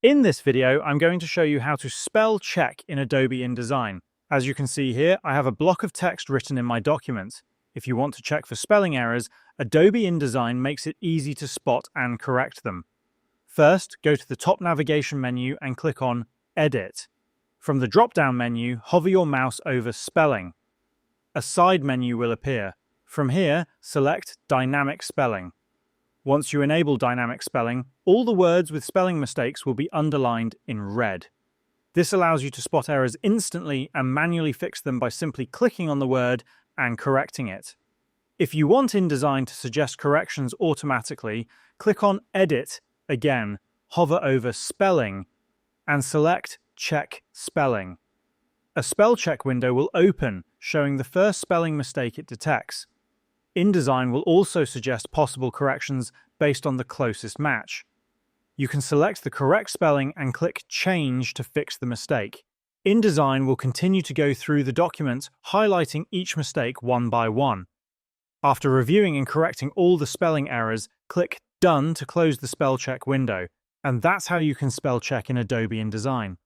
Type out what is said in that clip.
In this video, I'm going to show you how to spell check in Adobe InDesign. As you can see here, I have a block of text written in my document. If you want to check for spelling errors, Adobe InDesign makes it easy to spot and correct them. First, go to the top navigation menu and click on Edit. From the drop-down menu, hover your mouse over Spelling. A side menu will appear. From here, select Dynamic Spelling. Once you enable dynamic spelling, all the words with spelling mistakes will be underlined in red. This allows you to spot errors instantly and manually fix them by simply clicking on the word and correcting it. If you want InDesign to suggest corrections automatically, click on Edit again, hover over Spelling, and select Check Spelling. A spell check window will open, showing the first spelling mistake it detects. InDesign will also suggest possible corrections based on the closest match. You can select the correct spelling and click Change to fix the mistake. InDesign will continue to go through the document, highlighting each mistake one by one. After reviewing and correcting all the spelling errors, click Done to close the spell check window. And that's how you can spell check in Adobe InDesign.